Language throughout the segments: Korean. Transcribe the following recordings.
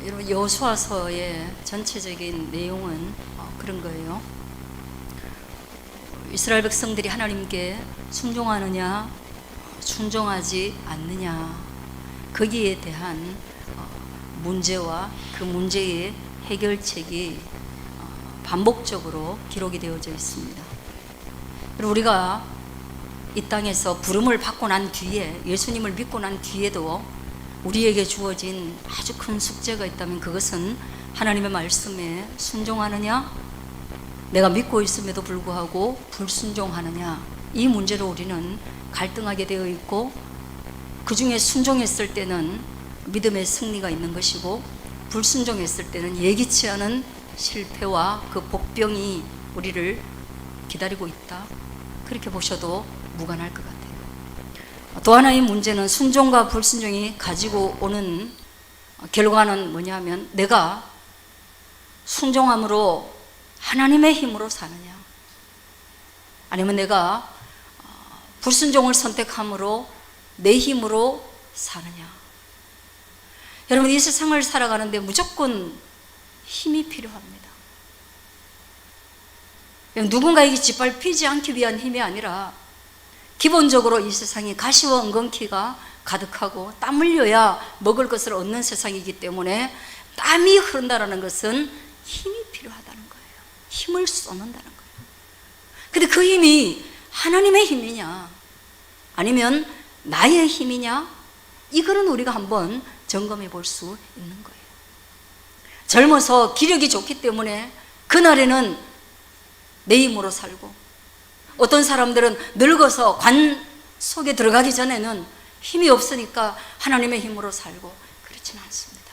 여러분, 여호수아서의 전체적인 내용은 그런 거예요. 이스라엘 백성들이 하나님께 순종하느냐 순종하지 않느냐, 거기에 대한 문제와 그 문제의 해결책이 반복적으로 기록이 되어져 있습니다. 그리고 우리가 이 땅에서 부름을 받고 난 뒤에, 예수님을 믿고 난 뒤에도 우리에게 주어진 아주 큰 숙제가 있다면 그것은 하나님의 말씀에 순종하느냐, 내가 믿고 있음에도 불구하고 불순종하느냐, 이 문제로 우리는 갈등하게 되어 있고, 그 중에 순종했을 때는 믿음의 승리가 있는 것이고, 불순종했을 때는 예기치 않은 실패와 그 복병이 우리를 기다리고 있다, 그렇게 보셔도 무관할 것 같아요. 또 하나의 문제는 순종과 불순종이 가지고 오는 결과는 뭐냐면, 내가 순종함으로 하나님의 힘으로 사느냐, 아니면 내가 불순종을 선택함으로 내 힘으로 사느냐. 여러분, 이 세상을 살아가는데 무조건 힘이 필요합니다. 누군가에게 짓밟히지 않기 위한 힘이 아니라 기본적으로 이 세상이 가시와 은근키가 가득하고 땀 흘려야 먹을 것을 얻는 세상이기 때문에 땀이 흐른다는 것은 힘이 필요하다는 거예요. 힘을 쏟는다는 거예요. 근데 그 힘이 하나님의 힘이냐 아니면 나의 힘이냐, 이거는 우리가 한번 점검해 볼 수 있는 거예요. 젊어서 기력이 좋기 때문에 그날에는 내 힘으로 살고, 어떤 사람들은 늙어서 관 속에 들어가기 전에는 힘이 없으니까 하나님의 힘으로 살고, 그렇지는 않습니다.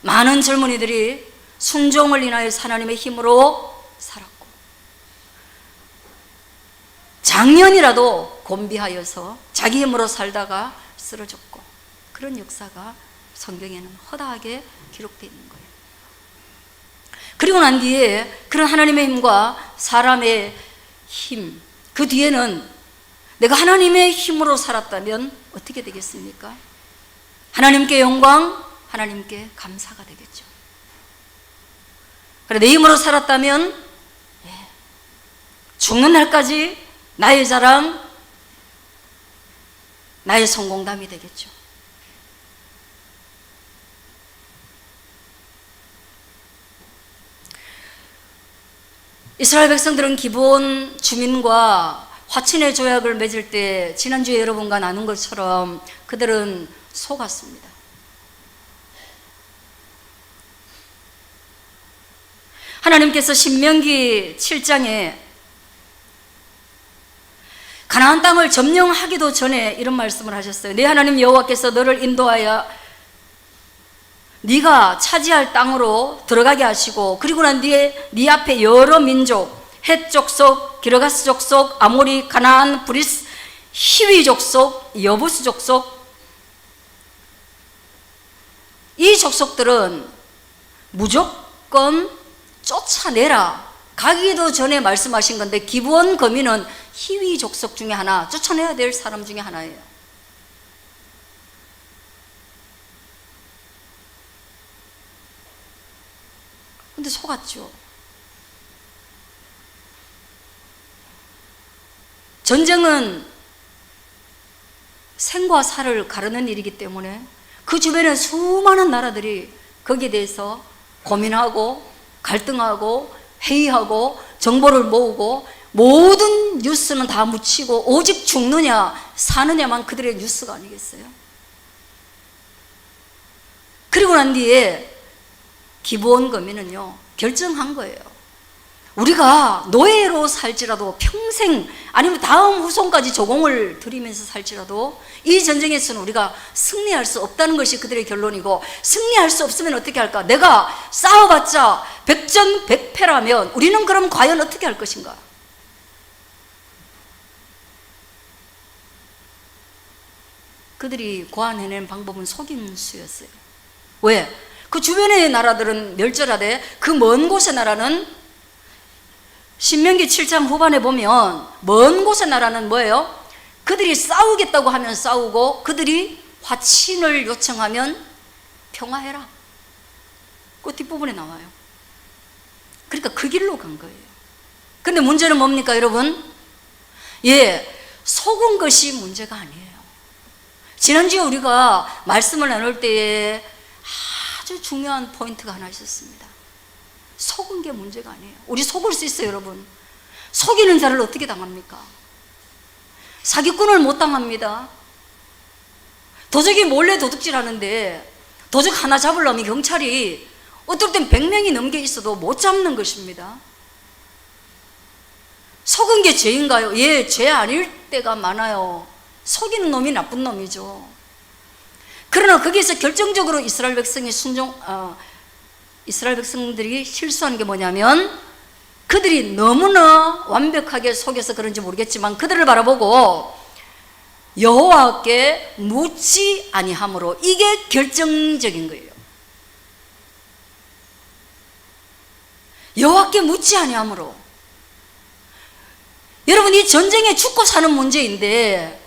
많은 젊은이들이 순종을 인하여서 하나님의 힘으로 살았고, 작년이라도 곤비하여서 자기 힘으로 살다가 쓰러졌고, 그런 역사가 성경에는 허다하게 기록되어 있는 거예요. 그리고 난 뒤에 그런 하나님의 힘과 사람의 힘, 그 뒤에는 내가 하나님의 힘으로 살았다면 어떻게 되겠습니까? 하나님께 영광, 하나님께 감사가 되겠죠. 그래, 내 힘으로 살았다면 죽는 날까지 나의 자랑, 나의 성공담이 되겠죠. 이스라엘 백성들은 기브온 주민과 화친의 조약을 맺을 때 지난주에 여러분과 나눈 것처럼 그들은 속았습니다. 하나님께서 신명기 7장에 가나안 땅을 점령하기도 전에 이런 말씀을 하셨어요. 네 하나님 여호와께서 너를 인도하여 네가 차지할 땅으로 들어가게 하시고, 그리고 난 뒤에 네 앞에 여러 민족, 헷 족속, 기르가스 족속, 아모리, 가나안, 브리스, 히위 족속, 여부스 족속, 이 족속들은 무조건 쫓아내라, 가기도 전에 말씀하신 건데, 기브온 거민은 히위 족속 중에 하나, 쫓아내야 될 사람 중에 하나예요. 근데 속았죠. 전쟁은 생과 사를 가르는 일이기 때문에 그 주변에 수많은 나라들이 거기에 대해서 고민하고 갈등하고 회의하고 정보를 모으고, 모든 뉴스는 다 묻히고 오직 죽느냐 사느냐만 그들의 뉴스가 아니겠어요? 그리고 난 뒤에 기브온 거민은요 결정한 거예요. 우리가 노예로 살지라도 평생, 아니면 다음 후손까지 조공을 들이면서 살지라도 이 전쟁에서는 우리가 승리할 수 없다는 것이 그들의 결론이고, 승리할 수 없으면 어떻게 할까? 내가 싸워봤자 백전백패라면 우리는 그럼 과연 어떻게 할 것인가? 그들이 고안해낸 방법은 속임수였어요. 왜? 그 주변의 나라들은 멸절하되 그 먼 곳의 나라는, 신명기 7장 후반에 보면 먼 곳의 나라는 뭐예요? 그들이 싸우겠다고 하면 싸우고, 그들이 화친을 요청하면 평화해라. 그 뒷부분에 나와요. 그러니까 그 길로 간 거예요. 근데 문제는 뭡니까, 여러분? 속은 것이 문제가 아니에요. 지난주에 우리가 말씀을 나눌 때에 아주 중요한 포인트가 하나 있었습니다. 속은 게 문제가 아니에요. 우리 속을 수 있어요, 여러분. 속이는 자를 어떻게 당합니까? 사기꾼을 못 당합니다. 도적이 몰래 도둑질 하는데 도적 하나 잡으려면 경찰이 어떨 땐 100명이 넘게 있어도 못 잡는 것입니다. 속은 게 죄인가요? 죄 아닐 때가 많아요. 속이는 놈이 나쁜 놈이죠. 그러나 거기에서 결정적으로 이스라엘 백성들이 실수한 게 뭐냐면, 그들이 너무나 완벽하게 속여서 그런지 모르겠지만 그들을 바라보고 여호와께 묻지 아니함으로, 이게 결정적인 거예요. 여호와께 묻지 아니함으로. 여러분, 이 전쟁에 죽고 사는 문제인데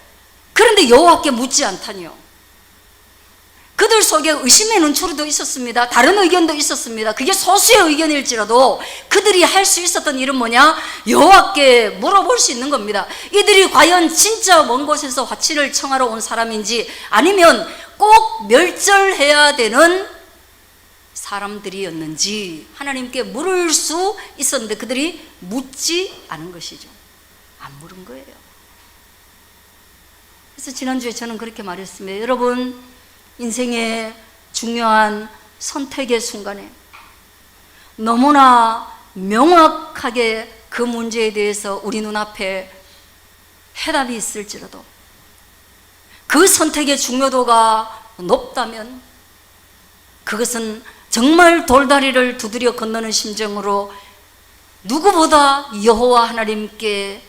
그런데 여호와께 묻지 않다니요. 그들 속에 의심의 눈초리도 있었습니다. 다른 의견도 있었습니다. 그게 소수의 의견일지라도 그들이 할 수 있었던 일은 뭐냐? 여호와께 물어볼 수 있는 겁니다. 이들이 과연 진짜 먼 곳에서 화친을 청하러 온 사람인지, 아니면 꼭 멸절해야 되는 사람들이었는지 하나님께 물을 수 있었는데 그들이 묻지 않은 것이죠. 안 물은 거예요. 그래서 지난주에 저는 그렇게 말했습니다. 여러분, 인생의 중요한 선택의 순간에 너무나 명확하게 그 문제에 대해서 우리 눈앞에 해답이 있을지라도, 그 선택의 중요도가 높다면 그것은 정말 돌다리를 두드려 건너는 심정으로 누구보다 여호와 하나님께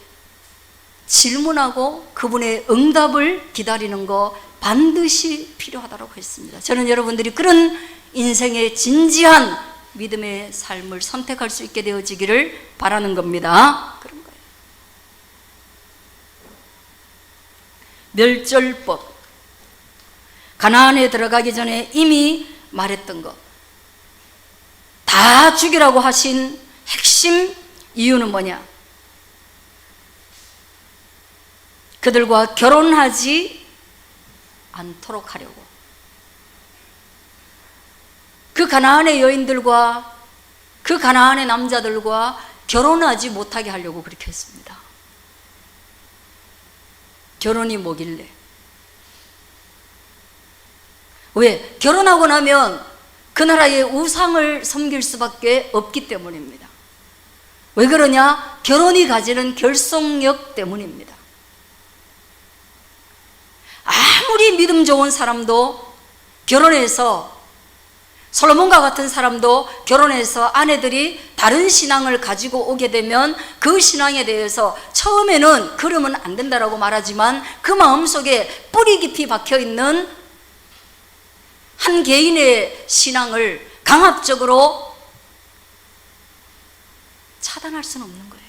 질문하고 그분의 응답을 기다리는 거 반드시 필요하다고 했습니다. 저는 여러분들이 그런 인생의 진지한 믿음의 삶을 선택할 수 있게 되어지기를 바라는 겁니다. 그런 거예요. 멸절법, 가나안에 들어가기 전에 이미 말했던 것, 다 죽이라고 하신 핵심 이유는 뭐냐? 그들과 결혼하지 않도록 하려고. 그 가나안의 여인들과 그 가나안의 남자들과 결혼하지 못하게 하려고 그렇게 했습니다. 결혼이 뭐길래? 왜? 결혼하고 나면 그 나라의 우상을 섬길 수밖에 없기 때문입니다. 왜 그러냐? 결혼이 가지는 결속력 때문입니다. 아무리 믿음 좋은 사람도 결혼해서, 솔로몬과 같은 사람도 결혼해서 아내들이 다른 신앙을 가지고 오게 되면 그 신앙에 대해서 처음에는 그러면 안 된다라고 말하지만 그 마음속에 뿌리 깊이 박혀있는 한 개인의 신앙을 강압적으로 차단할 수는 없는 거예요.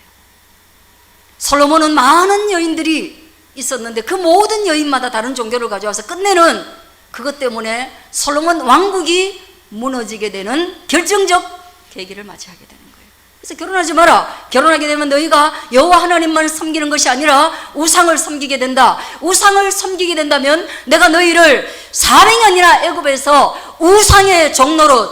솔로몬은 많은 여인들이 있었는데 그 모든 여인마다 다른 종교를 가져와서 끝내는 그것 때문에 솔로몬 왕국이 무너지게 되는 결정적 계기를 맞이하게 되는 거예요. 그래서 결혼하지 마라. 결혼하게 되면 너희가 여호와 하나님만 섬기는 것이 아니라 우상을 섬기게 된다. 우상을 섬기게 된다면 내가 너희를 400년이나 애굽에서 우상의 종노릇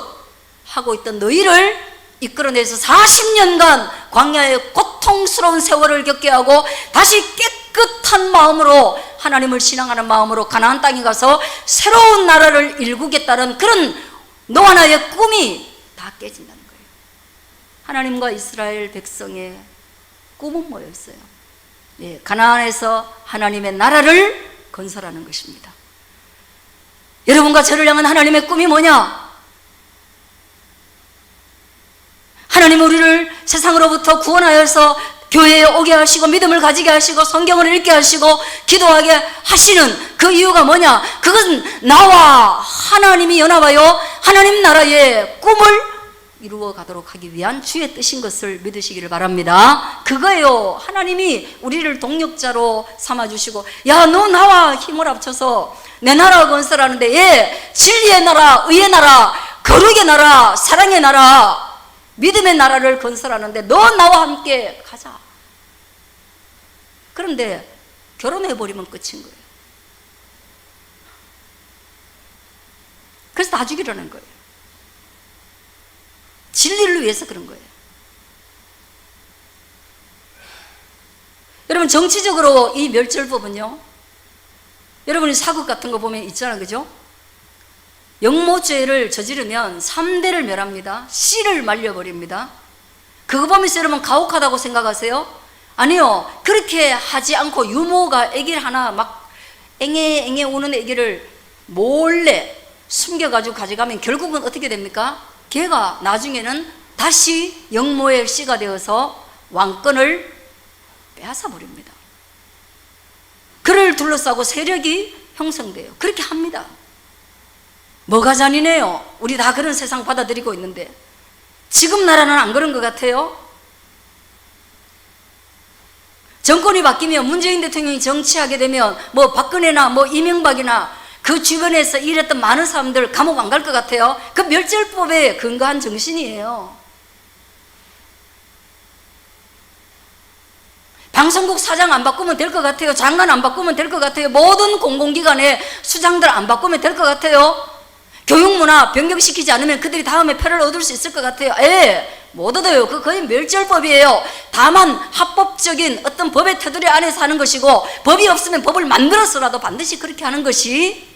하고 있던 너희를 이끌어내서 40년간 광야의 고통스러운 세월을 겪게 하고 다시 깨끗한 마음으로 하나님을 신앙하는 마음으로 가나안 땅에 가서 새로운 나라를 일구겠다는 그런 노아 나의 꿈이 다 깨진다는 거예요. 하나님과 이스라엘 백성의 꿈은 뭐였어요? 가나안에서 하나님의 나라를 건설하는 것입니다. 여러분과 저를 향한 하나님의 꿈이 뭐냐? 하나님 우리를 세상으로부터 구원하여서 교회에 오게 하시고 믿음을 가지게 하시고 성경을 읽게 하시고 기도하게 하시는 그 이유가 뭐냐? 그것은 나와 하나님이 연합하여 하나님 나라의 꿈을 이루어 가도록 하기 위한 주의 뜻인 것을 믿으시기를 바랍니다. 그거예요. 하나님이 우리를 동력자로 삼아주시고, 야, 너 나와 힘을 합쳐서 내 나라 건설하는데, 예, 진리의 나라, 의의 나라, 거룩의 나라, 사랑의 나라, 믿음의 나라를 건설하는데 너 나와 함께 가자. 그런데 결혼해버리면 끝인 거예요. 그래서 다 죽이려는 거예요. 진리를 위해서 그런 거예요. 여러분, 정치적으로 이 멸절법은요, 여러분이 사극 같은 거 보면 있잖아요, 그죠? 영모죄를 저지르면 3대를 멸합니다. 씨를 말려버립니다. 그거 보면서 여러분 가혹하다고 생각하세요? 아니요. 그렇게 하지 않고 유모가 아기를 하나 막 앵애 우는 아기를 몰래 숨겨가지고 가져가면 결국은 어떻게 됩니까? 걔가 나중에는 다시 영모의 씨가 되어서 왕권을 빼앗아 버립니다. 그를 둘러싸고 세력이 형성돼요. 그렇게 합니다. 뭐가 잔인해요? 우리 다 그런 세상 받아들이고 있는데 지금 나라는 안 그런 것 같아요? 정권이 바뀌면 문재인 대통령이 정치하게 되면 뭐 박근혜나 뭐 이명박이나 그 주변에서 일했던 많은 사람들 감옥 안 갈 것 같아요? 그 멸절법에 근거한 정신이에요. 방송국 사장 안 바꾸면 될 것 같아요? 장관 안 바꾸면 될 것 같아요? 모든 공공기관의 수장들 안 바꾸면 될 것 같아요? 교육문화 변경시키지 않으면 그들이 다음에 표를 얻을 수 있을 것 같아요? 예, 못 얻어요. 그거 거의 멸절법이에요. 다만 합법적인 어떤 법의 테두리 안에서 하는 것이고, 법이 없으면 법을 만들어서라도 반드시 그렇게 하는 것이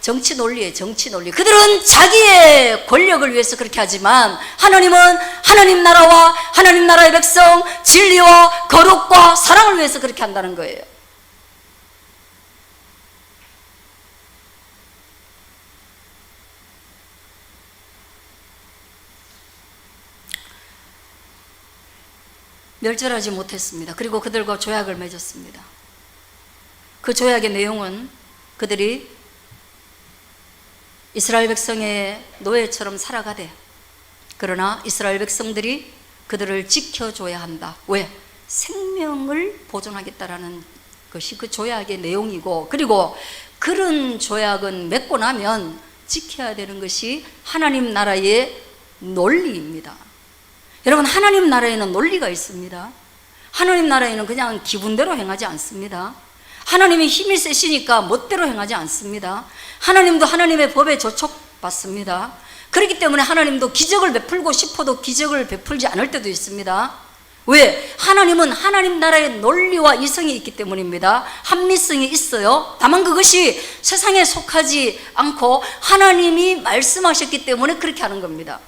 정치 논리예요. 정치 논리. 그들은 자기의 권력을 위해서 그렇게 하지만 하나님은 하나님 나라와 하나님 나라의 백성, 진리와 거룩과 사랑을 위해서 그렇게 한다는 거예요. 멸절하지 못했습니다. 그리고 그들과 조약을 맺었습니다. 그 조약의 내용은 그들이 이스라엘 백성의 노예처럼 살아가되, 그러나 이스라엘 백성들이 그들을 지켜줘야 한다. 왜? 생명을 보존하겠다라는 것이 그 조약의 내용이고, 그리고 그런 조약은 맺고 나면 지켜야 되는 것이 하나님 나라의 논리입니다. 여러분, 하나님 나라에는 논리가 있습니다. 하나님 나라에는 그냥 기분대로 행하지 않습니다. 하나님이 힘이 세시니까 멋대로 행하지 않습니다. 하나님도 하나님의 법에 조촉받습니다. 그렇기 때문에 하나님도 기적을 베풀고 싶어도 기적을 베풀지 않을 때도 있습니다. 왜? 하나님은 하나님 나라의 논리와 이성이 있기 때문입니다. 합리성이 있어요. 다만 그것이 세상에 속하지 않고 하나님이 말씀하셨기 때문에 그렇게 하는 겁니다.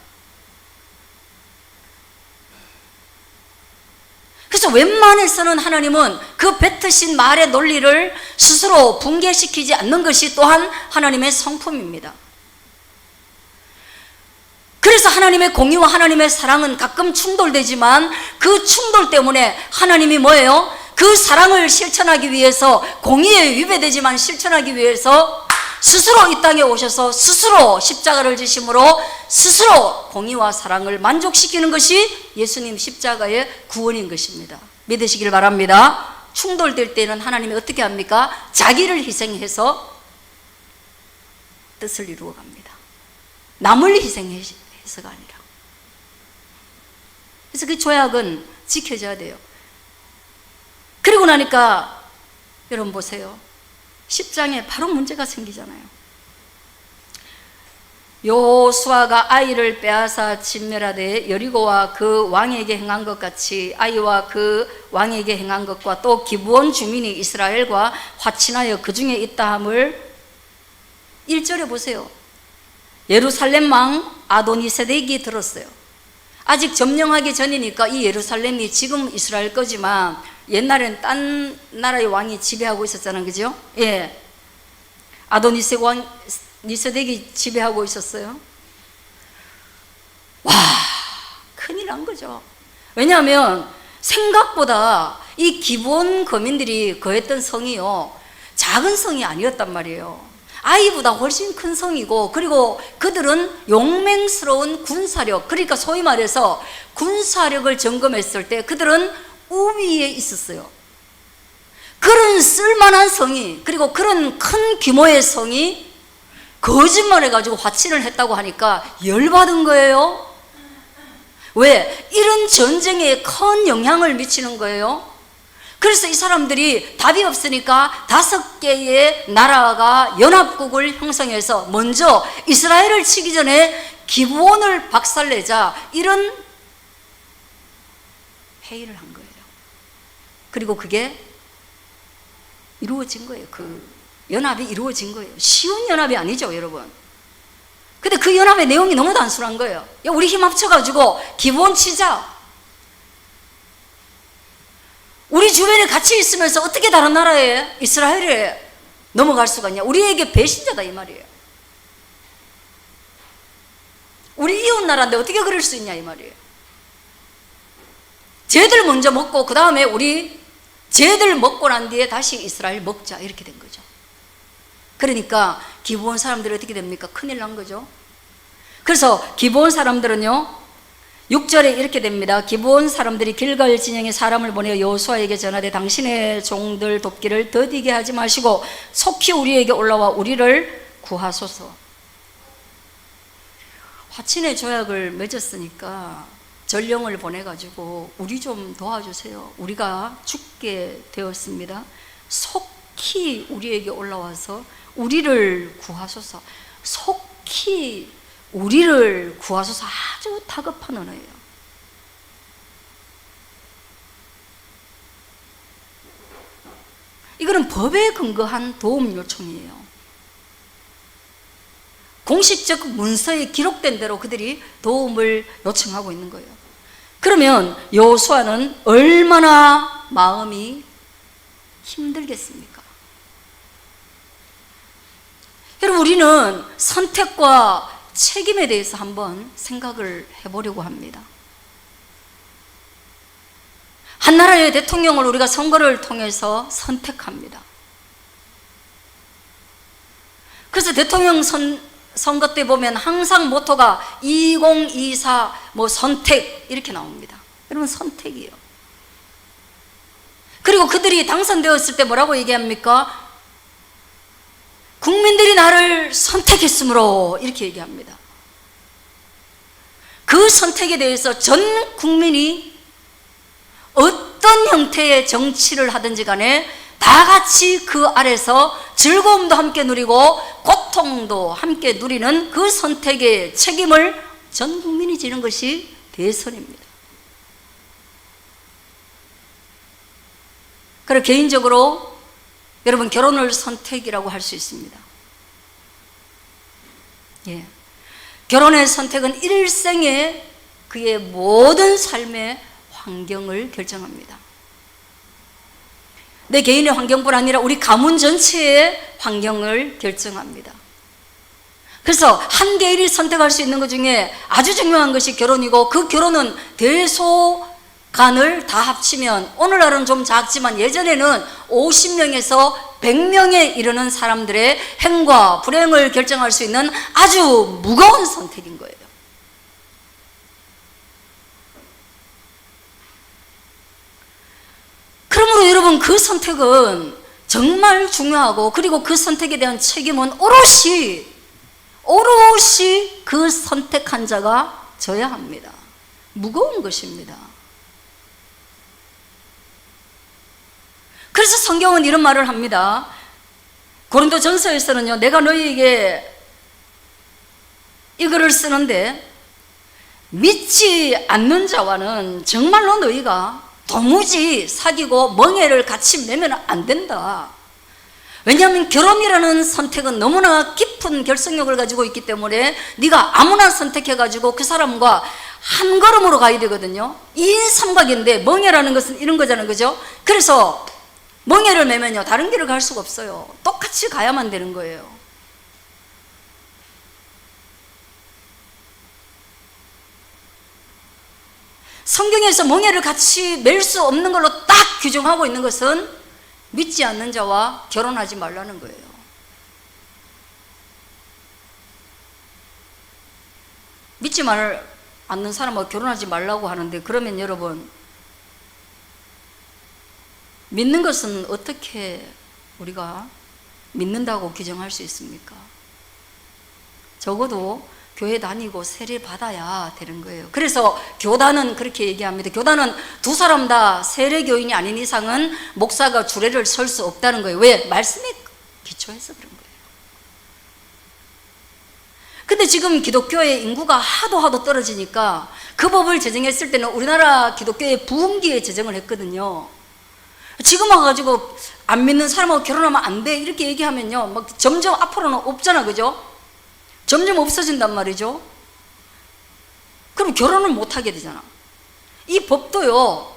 그래서 웬만해서는 하나님은 그 뱉으신 말의 논리를 스스로 붕괴시키지 않는 것이 또한 하나님의 성품입니다. 그래서 하나님의 공의와 하나님의 사랑은 가끔 충돌되지만 그 충돌 때문에 하나님이 뭐예요? 그 사랑을 실천하기 위해서, 공의에 위배되지만 실천하기 위해서 스스로 이 땅에 오셔서 스스로 십자가를 지심으로 스스로 공의와 사랑을 만족시키는 것이 예수님 십자가의 구원인 것입니다. 믿으시길 바랍니다. 충돌될 때는 하나님이 어떻게 합니까? 자기를 희생해서 뜻을 이루어 갑니다. 남을 희생해서가 아니라. 그래서 그 조약은 지켜져야 돼요. 그리고 나니까 여러분 보세요. 10장에 바로 문제가 생기잖아요. 여호수아가 아이를 빼앗아 진멸하되 여리고와 그 왕에게 행한 것 같이 아이와 그 왕에게 행한 것과 또 기브온 주민이 이스라엘과 화친하여 그 중에 있다함을 1절에 보세요. 예루살렘 왕 아도니세덱이 들었어요. 아직 점령하기 전이니까 이 예루살렘이 지금 이스라엘 거지만 옛날엔 딴 나라의 왕이 지배하고 있었잖아요. 그죠? 예. 아도니세덱이 지배하고 있었어요. 와, 큰일 난 거죠. 왜냐하면 생각보다 이 기브온 거민들이 거했던 성이요, 작은 성이 아니었단 말이에요. 아이보다 훨씬 큰 성이고, 그리고 그들은 용맹스러운 군사력, 그러니까 소위 말해서 군사력을 점검했을 때 그들은 우위에 있었어요. 그런 쓸만한 성이, 그리고 그런 큰 규모의 성이 거짓말해가지고 화친을 했다고 하니까 열받은 거예요. 왜? 이런 전쟁에 큰 영향을 미치는 거예요. 그래서 이 사람들이 답이 없으니까 5개의 나라가 연합국을 형성해서 먼저 이스라엘을 치기 전에 기브온을 박살내자, 이런 회의를 한 거예요. 그리고 그게 이루어진 거예요. 그 연합이 이루어진 거예요. 쉬운 연합이 아니죠, 여러분. 근데 그 연합의 내용이 너무 단순한 거예요. 야, 우리 힘 합쳐가지고 기브온 치자. 우리 주변에 같이 있으면서 어떻게 다른 나라에, 이스라엘에 넘어갈 수가 있냐. 우리에게 배신자다 이 말이에요. 우리 이웃 나라인데 어떻게 그럴 수 있냐 이 말이에요. 쟤들 먼저 먹고 그 다음에 우리 쟤들 먹고 난 뒤에 다시 이스라엘 먹자, 이렇게 된 거죠. 그러니까 기브온 사람들이 어떻게 됩니까? 큰일 난 거죠. 그래서 기브온 사람들은요, 6절에 이렇게 됩니다. 기브온 사람들이 길갈 진영에 사람을 보내어 여호수아에게 전하되 당신의 종들 돕기를 더디게 하지 마시고 속히 우리에게 올라와 우리를 구하소서. 화친의 조약을 맺었으니까 전령을 보내가지고 우리 좀 도와주세요. 우리가 죽게 되었습니다. 속히 우리에게 올라와서 우리를 구하소서. 속히 우리를 구하소서. 아주 다급한 언어예요. 이거는 법에 근거한 도움 요청이에요. 공식적 문서에 기록된 대로 그들이 도움을 요청하고 있는 거예요. 그러면 여호수아는 얼마나 마음이 힘들겠습니까? 여러분, 우리는 선택과 책임에 대해서 한번 생각을 해보려고 합니다. 한 나라의 대통령을 우리가 선거를 통해서 선택합니다. 그래서 대통령 선거 때 보면 항상 모토가 2024 선택 이렇게 나옵니다. 여러분, 선택이에요. 그리고 그들이 당선되었을 때 뭐라고 얘기합니까? 국민들이 나를 선택했으므로, 이렇게 얘기합니다. 그 선택에 대해서 전 국민이 어떤 형태의 정치를 하든지 간에 다 같이 그 아래서 즐거움도 함께 누리고 고통도 함께 누리는 그 선택의 책임을 전 국민이 지는 것이 대선입니다. 그리고 개인적으로 여러분, 결혼을 선택이라고 할 수 있습니다. 예. 결혼의 선택은 일생에 그의 모든 삶의 환경을 결정합니다. 내 개인의 환경뿐 아니라 우리 가문 전체의 환경을 결정합니다. 그래서 한 개인이 선택할 수 있는 것 중에 아주 중요한 것이 결혼이고, 그 결혼은 대소간을 다 합치면, 오늘날은 좀 작지만 예전에는 50명에서 100명에 이르는 사람들의 행과 불행을 결정할 수 있는 아주 무거운 선택인 거예요. 그러므로 여러분, 그 선택은 정말 중요하고, 그리고 그 선택에 대한 책임은 오롯이 그 선택한 자가 져야 합니다. 무거운 것입니다. 그래서 성경은 이런 말을 합니다. 고린도전서에서는요, 내가 너희에게 이거를 쓰는데 믿지 않는 자와는 정말로 너희가 도무지 사귀고 멍에를 같이 매면 안 된다. 왜냐하면 결혼이라는 선택은 너무나 깊은 결속력을 가지고 있기 때문에 네가 아무나 선택해가지고 그 사람과 한 걸음으로 가야 되거든요. 2인 삼각인데 멍에라는 것은 이런 거잖아요, 그죠? 그래서 멍에를 매면요, 다른 길을 갈 수가 없어요. 똑같이 가야만 되는 거예요. 성경에서 멍에를 같이 맬 수 없는 걸로 딱 규정하고 있는 것은 믿지 않는 자와 결혼하지 말라는 거예요. 믿지 않는 사람하고 결혼하지 말라고 하는데, 그러면 여러분, 믿는 것은 어떻게 우리가 믿는다고 규정할 수 있습니까? 적어도 교회 다니고 세례 받아야 되는 거예요. 그래서 교단은 그렇게 얘기합니다. 교단은 두 사람 다 세례 교인이 아닌 이상은 목사가 주례를 설 수 없다는 거예요. 왜? 말씀에 기초해서 그런 거예요. 근데 지금 기독교의 인구가 하도 떨어지니까 그 법을 제정했을 때는 우리나라 기독교의 부흥기에 제정을 했거든요. 지금 와가지고 안 믿는 사람하고 결혼하면 안 돼 이렇게 얘기하면요, 막 점점 앞으로는 없잖아, 그죠? 점점 없어진단 말이죠. 그럼 결혼을 못 하게 되잖아. 이 법도요,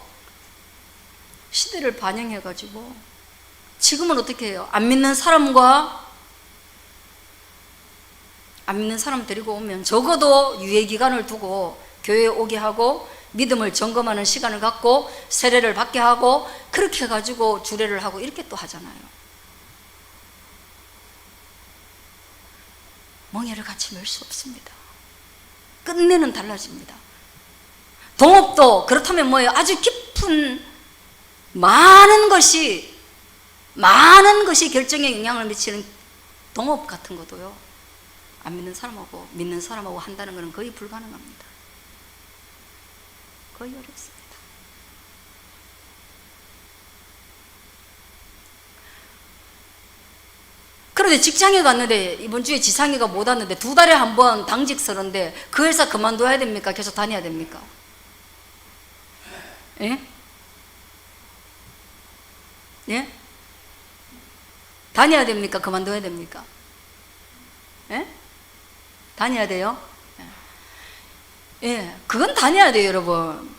시대를 반영해가지고 지금은 어떻게 해요? 안 믿는 사람 데리고 오면 적어도 유예기간을 두고 교회에 오게 하고 믿음을 점검하는 시간을 갖고 세례를 받게 하고 그렇게 해가지고 주례를 하고 이렇게 또 하잖아요. 멍에를 같이 맬 수 없습니다. 끝내는 달라집니다. 동업도 그렇다면 뭐예요? 아주 깊은 많은 것이 결정에 영향을 미치는 동업 같은 것도요, 안 믿는 사람하고 믿는 사람하고 한다는 것은 거의 불가능합니다. 거의 어렵습니다. 그런데 직장에 갔는데 이번 주에 지상이가 못 왔는데 2달에 한 번 당직 서는데 그 회사 그만둬야 됩니까? 계속 다녀야 됩니까? 예? 예? 다녀야 됩니까? 그만둬야 됩니까? 예? 다녀야 돼요? 예, 그건 다녀야 돼요, 여러분.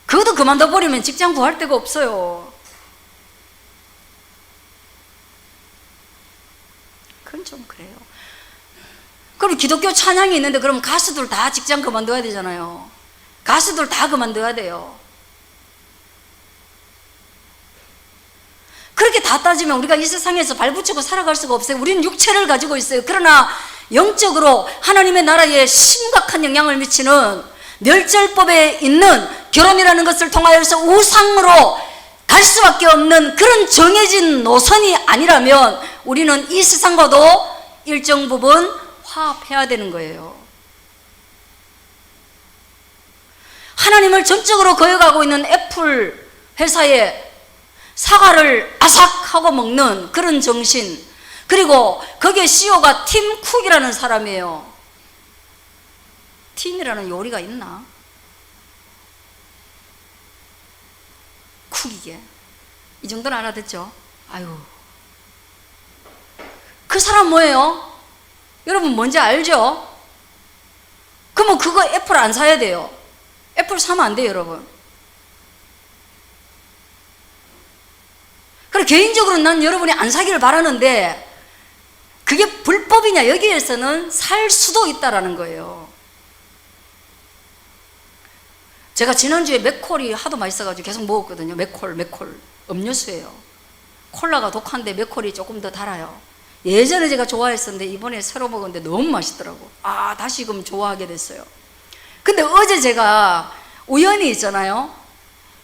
그것도 그만둬 버리면 직장 구할 데가 없어요. 그건 좀 그래요. 그럼 기독교 찬양이 있는데 그럼 가수들 다 직장 그만둬야 되잖아요. 가수들 다 그만둬야 돼요. 그렇게 다 따지면 우리가 이 세상에서 발붙이고 살아갈 수가 없어요. 우리는 육체를 가지고 있어요. 그러나 영적으로 하나님의 나라에 심각한 영향을 미치는 멸절법에 있는 결혼이라는 것을 통하여서 우상으로 갈 수밖에 없는 그런 정해진 노선이 아니라면 우리는 이 세상과도 일정 부분 화합해야 되는 거예요. 하나님을 전적으로 거역하고 있는 애플 회사에 사과를 아삭하고 먹는 그런 정신, 그리고 거기에 CEO가 팀 쿡이라는 사람이에요. 팀이라는 요리가 있나? 쿡이게. 이 정도는 알아듣죠? 아유. 그 사람 뭐예요? 여러분 뭔지 알죠? 그러면 그거 애플 안 사야 돼요. 애플 사면 안 돼요, 여러분. 그래, 개인적으로 난 여러분이 안 사기를 바라는데 그게 불법이냐? 여기에서는 살 수도 있다라는 거예요. 제가 지난주에 맥콜이 하도 맛있어가지고 계속 먹었거든요. 맥콜 음료수예요. 콜라가 독한데 맥콜이 조금 더 달아요. 예전에 제가 좋아했었는데 이번에 새로 먹었는데 너무 맛있더라고. 다시금 좋아하게 됐어요. 근데 어제 제가 우연히 있잖아요,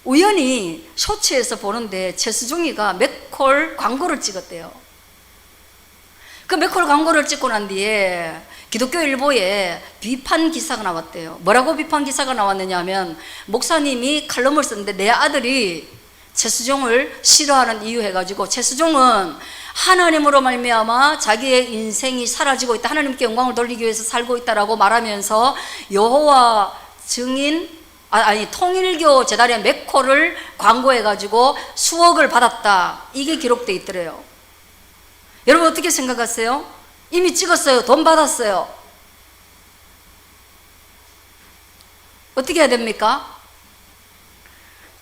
우연히 쇼츠에서 보는데 최수종이가 맥콜 광고를 찍었대요. 그 맥콜 광고를 찍고 난 뒤에 기독교 일보에 비판 기사가 나왔대요. 뭐라고 비판 기사가 나왔느냐 하면, 목사님이 칼럼을 썼는데 내 아들이 최수종을 싫어하는 이유 해가지고, 최수종은 하나님으로 말미암아 자기의 인생이 사라지고 있다, 하나님께 영광을 돌리기 위해서 살고 있다라고 말하면서 여호와 증인 통일교 재단의 맥콜을 광고해가지고 수억을 받았다, 이게 기록돼 있더래요. 여러분 어떻게 생각하세요? 이미 찍었어요. 돈 받았어요. 어떻게 해야 됩니까?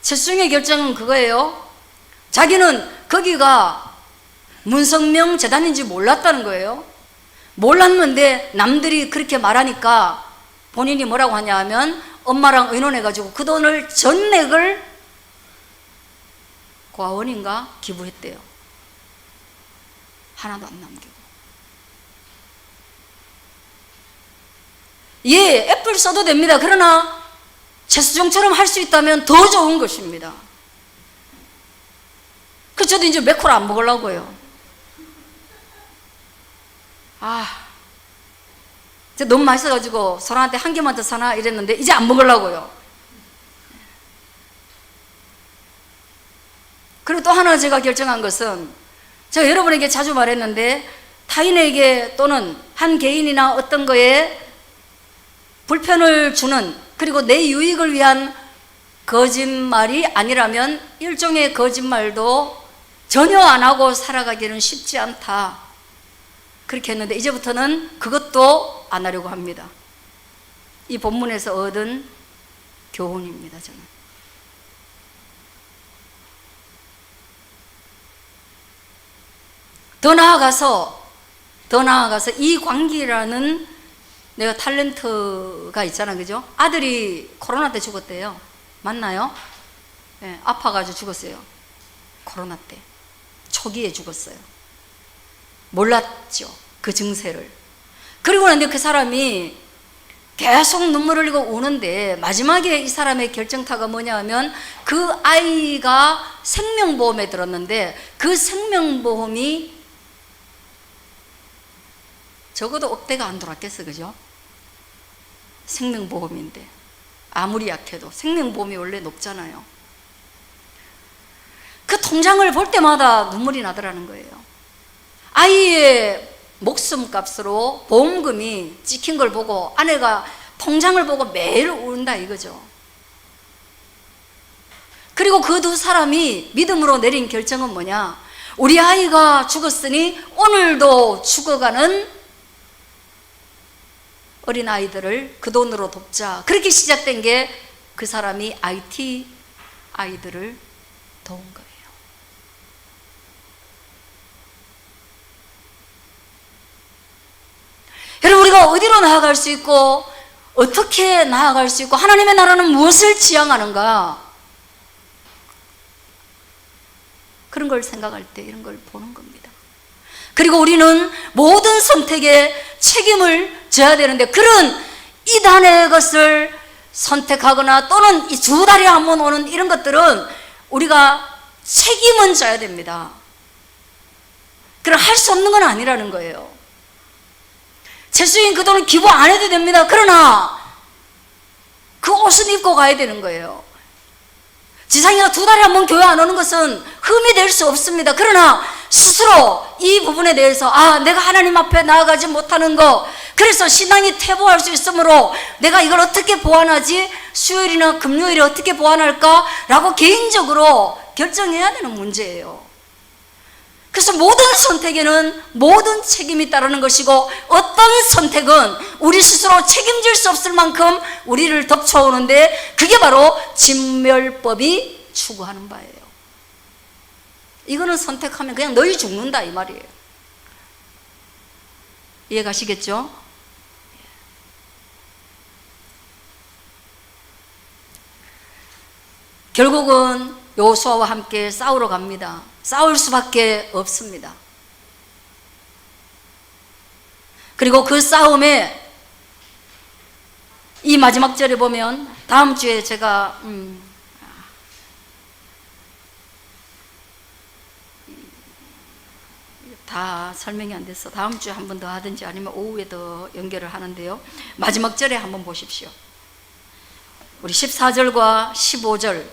최수종의 결정은 그거예요. 자기는 거기가 문성명 재단인지 몰랐다는 거예요. 몰랐는데 남들이 그렇게 말하니까 본인이 뭐라고 하냐 하면, 엄마랑 의논해가지고 그 돈을 전액을 고아원인가 기부했대요. 하나도 안 남기고. 예, 애플 써도 됩니다. 그러나 최수종처럼 할 수 있다면 더 좋은 것입니다. 그 저도 이제 매코를 안 먹으려고요. 이제 너무 맛있어가지고 소라한테 한 개만 더 사나 이랬는데 이제 안 먹으려고요. 그리고 또 하나 제가 결정한 것은, 제가 여러분에게 자주 말했는데, 타인에게 또는 한 개인이나 어떤 거에 불편을 주는, 그리고 내 유익을 위한 거짓말이 아니라면 일종의 거짓말도 전혀 안 하고 살아가기는 쉽지 않다, 그렇게 했는데 이제부터는 그것도 안 하려고 합니다. 이 본문에서 얻은 교훈입니다. 저는 더 나아가서 이 광기라는, 내가 탤런트가 있잖아, 그죠? 아들이 코로나 때 죽었대요. 맞나요? 네, 아파가지고 죽었어요. 코로나 때 초기에 죽었어요. 몰랐죠, 그 증세를. 그리고 나서 그 사람이 계속 눈물 흘리고 우는데, 마지막에 이 사람의 결정타가 뭐냐 하면, 그 아이가 생명보험에 들었는데 그 생명보험이 적어도 억대가 안 돌았겠어, 그죠? 생명보험인데 아무리 약해도 생명보험이 원래 높잖아요. 그 통장을 볼 때마다 눈물이 나더라는 거예요. 아이의 목숨값으로 보험금이 찍힌 걸 보고 아내가 통장을 보고 매일 운다 이거죠. 그리고 그 두 사람이 믿음으로 내린 결정은 뭐냐? 우리 아이가 죽었으니 오늘도 죽어가는 어린아이들을 그 돈으로 돕자. 그렇게 시작된 게 그 사람이 IT 아이들을 도운 거예요. 여러분, 우리가 어디로 나아갈 수 있고 어떻게 나아갈 수 있고 하나님의 나라는 무엇을 지향하는가, 그런 걸 생각할 때 이런 걸 보는 겁니다. 그리고 우리는 모든 선택에 책임을 져야 되는데, 그런 이단의 것을 선택하거나 또는 이 두 달에 한 번 오는 이런 것들은 우리가 책임은 져야 됩니다. 그럼 할 수 없는 건 아니라는 거예요. 재수인 그 돈은 기부 안 해도 됩니다. 그러나 그 옷은 입고 가야 되는 거예요. 지상이가 두 달에 한 번 교회 안 오는 것은 흠이 될 수 없습니다. 그러나 스스로 이 부분에 대해서 내가 하나님 앞에 나아가지 못하는 거, 그래서 신앙이 퇴보할 수 있으므로 내가 이걸 어떻게 보완하지? 수요일이나 금요일에 어떻게 보완할까? 라고 개인적으로 결정해야 되는 문제예요. 그래서 모든 선택에는 모든 책임이 따르는 것이고, 어떤 선택은 우리 스스로 책임질 수 없을 만큼 우리를 덮쳐오는데, 그게 바로 진멸법이 추구하는 바예요. 이거는 선택하면 그냥 너희 죽는다 이 말이에요. 이해가시겠죠? 결국은 여호수아와 함께 싸우러 갑니다. 싸울 수밖에 없습니다. 그리고 그 싸움에 이 마지막 절에 보면, 다음 주에 제가 다 설명이 안 됐어. 다음 주에 한 번 더 하든지 아니면 오후에 더 연결을 하는데요, 마지막 절에 한번 보십시오. 우리 14절과 15절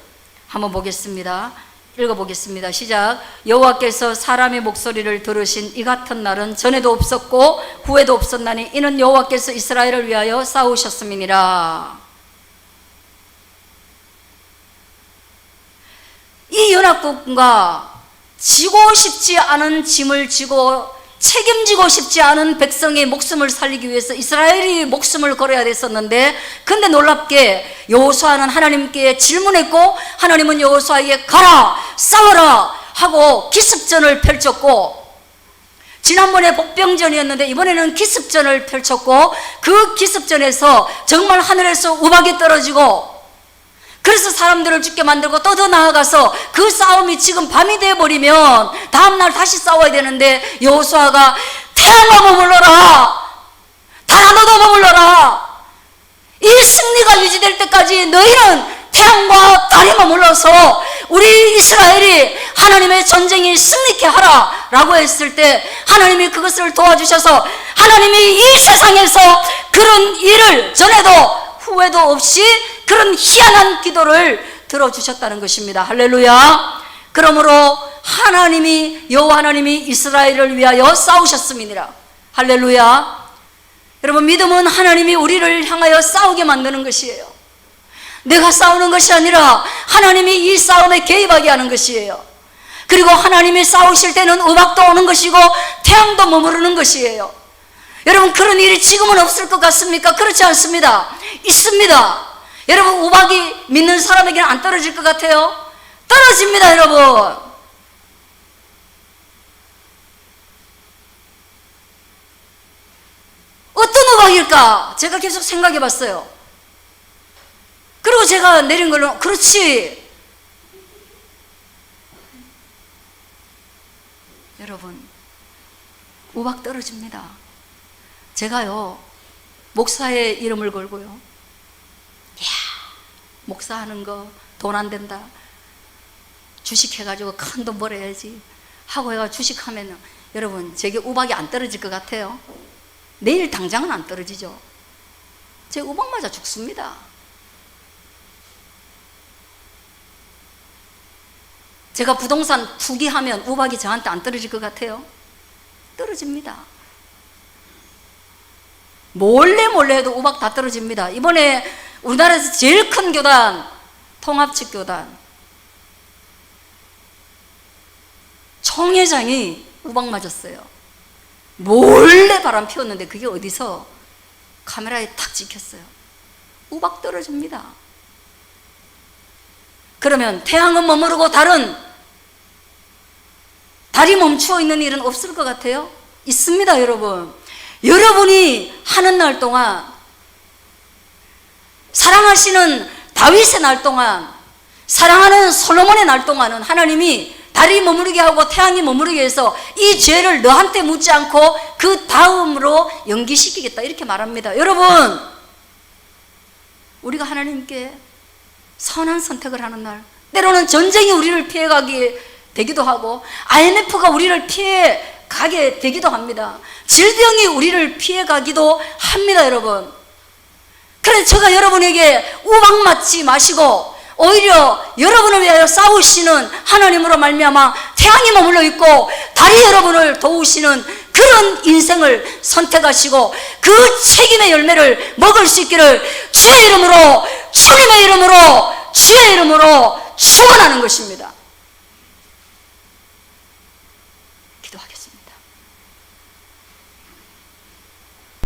한번 보겠습니다. 읽어보겠습니다. 시작. 여호와께서 사람의 목소리를 들으신 이 같은 날은 전에도 없었고 후에도 없었나니 이는 여호와께서 이스라엘을 위하여 싸우셨음이니라. 이 연합군과 지고 싶지 않은 짐을 지고 책임지고 싶지 않은 백성의 목숨을 살리기 위해서 이스라엘이 목숨을 걸어야 됐었는데, 근데 놀랍게 여호수아는 하나님께 질문했고, 하나님은 여호수아에게 가라 싸워라 하고 기습전을 펼쳤고, 지난번에 복병전이었는데 이번에는 기습전을 펼쳤고, 그 기습전에서 정말 하늘에서 우박이 떨어지고, 그래서 사람들을 죽게 만들고, 또 더 나아가서 그 싸움이 지금 밤이 되어버리면 다음날 다시 싸워야 되는데, 여호수아가 태양아 머물러라, 달아 너도 머물러라, 이 승리가 유지될 때까지 너희는 태양과 달이 머물러서 우리 이스라엘이 하나님의 전쟁이 승리케 하라라고 했을 때 하나님이 그것을 도와주셔서 하나님이 이 세상에서 그런 일을 전에도 후회도 없이 그런 희한한 기도를 들어주셨다는 것입니다. 할렐루야. 그러므로 하나님이 여호와 하나님이 이스라엘을 위하여 싸우셨음이니라. 할렐루야. 여러분, 믿음은 하나님이 우리를 향하여 싸우게 만드는 것이에요. 내가 싸우는 것이 아니라 하나님이 이 싸움에 개입하게 하는 것이에요. 그리고 하나님이 싸우실 때는 우박도 오는 것이고 태양도 머무르는 것이에요. 여러분, 그런 일이 지금은 없을 것 같습니까? 그렇지 않습니다. 있습니다. 여러분, 우박이 믿는 사람에게는 안 떨어질 것 같아요? 떨어집니다, 여러분. 어떤 우박일까? 제가 계속 생각해 봤어요. 그리고 제가 내린 걸로, 그렇지. 여러분, 우박 떨어집니다. 제가요, 목사의 이름을 걸고요, 이야, 목사하는 거 돈 안 된다, 주식해가지고 큰 돈 벌어야지 하고 해가 주식하면 여러분, 제게 우박이 안 떨어질 것 같아요? 내일 당장은 안 떨어지죠. 제 우박 맞아 죽습니다. 제가 부동산 투기하면 우박이 저한테 안 떨어질 것 같아요? 떨어집니다. 몰래 해도 우박 다 떨어집니다. 이번에 우리나라에서 제일 큰 교단, 통합측 교단 총회장이 우박 맞았어요. 몰래 바람 피웠는데 그게 어디서 카메라에 탁 찍혔어요. 우박 떨어집니다. 그러면 태양은 머무르고 달이 멈추어 있는 일은 없을 것 같아요? 있습니다, 여러분. 여러분이 하는 날 동안, 사랑하시는 다윗의 날 동안, 사랑하는 솔로몬의 날 동안은 하나님이 달이 머무르게 하고 태양이 머무르게 해서 이 죄를 너한테 묻지 않고 그 다음으로 연기시키겠다, 이렇게 말합니다. 여러분, 우리가 하나님께 선한 선택을 하는 날, 때로는 전쟁이 우리를 피해가게 되기도 하고 IMF가 우리를 피해가게 되기도 합니다. 질병이 우리를 피해가기도 합니다, 여러분. 그래서 제가 여러분에게 우박 맞지 마시고 오히려 여러분을 위하여 싸우시는 하나님으로 말미암아 태양이 머물러 있고 달이 여러분을 도우시는 그런 인생을 선택하시고 그 책임의 열매를 먹을 수 있기를 주의 이름으로, 주님의 이름으로, 주의 이름으로 축원하는 것입니다.